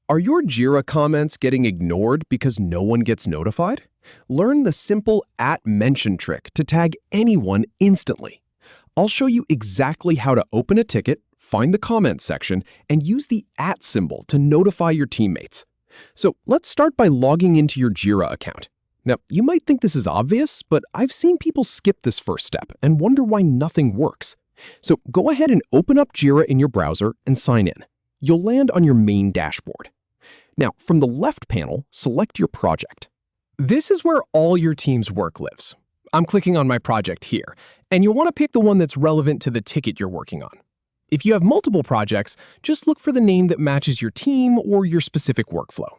Are your Jira comments getting ignored because no one gets notified? Learn the simple @mention trick to tag anyone instantly. I'll show you exactly how to open a ticket, find the comment section, and use the @symbol to notify your teammates. So let's start by logging into your Jira account. Now, you might think this is obvious, but I've seen people skip this first step and wonder why nothing works. So go ahead and open up Jira in your browser and sign in. You'll land on your main dashboard. Now, from the left panel, select your project. This is where all your team's work lives. I'm clicking on my project here, and you'll want to pick the one that's relevant to the ticket you're working on. If you have multiple projects, just look for the name that matches your team or your specific workflow.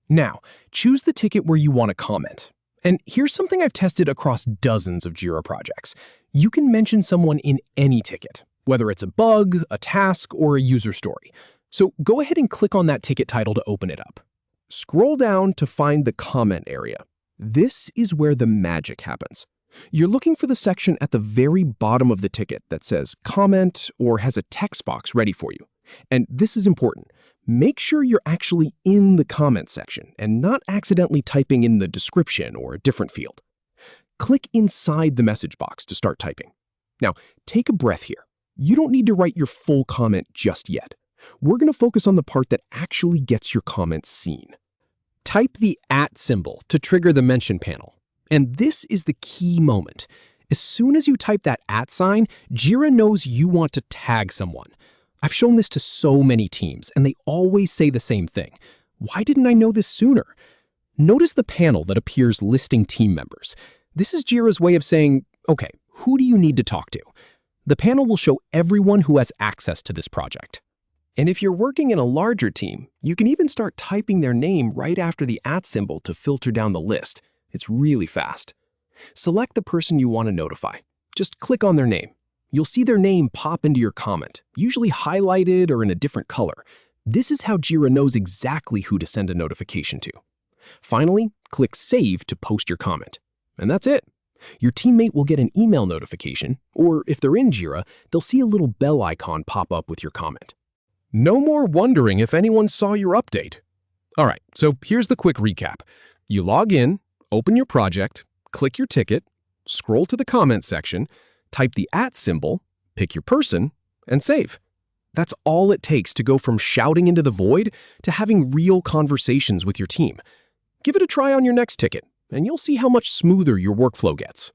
Now, choose the ticket where you want to comment. And here's something I've tested across dozens of Jira projects. You can mention someone in any ticket, whether it's a bug, a task, or a user story. So go ahead and click on that ticket title to open it up. Scroll down to find the comment area. This is where the magic happens. You're looking for the section at the very bottom of the ticket that says comment or has a text box ready for you. And this is important. Make sure you're actually in the comment section and not accidentally typing in the description or a different field. Click inside the message box to start typing. Now, take a breath here. You don't need to write your full comment just yet. We're going to focus on the part that actually gets your comment seen. Type the @symbol to trigger the mention panel. And this is the key moment. As soon as you type that @sign, Jira knows you want to tag someone. I've shown this to so many teams, and they always say the same thing. Why didn't I know this sooner? Notice the panel that appears listing team members. This is Jira's way of saying, okay, who do you need to talk to? The panel will show everyone who has access to this project. And if you're working in a larger team, you can even start typing their name right after the @symbol to filter down the list. It's really fast. Select the person you want to notify. Just click on their name. You'll see their name pop into your comment, usually highlighted or in a different color. This is how Jira knows exactly who to send a notification to. Finally, click Save to post your comment. And that's it. Your teammate will get an email notification, or if they're in Jira, they'll see a little bell icon pop up with your comment. No more wondering if anyone saw your update. All right, so here's the quick recap. You log in, open your project, click your ticket, scroll to the comment section, type the @symbol, pick your person, and save. That's all it takes to go from shouting into the void to having real conversations with your team. Give it a try on your next ticket, and you'll see how much smoother your workflow gets.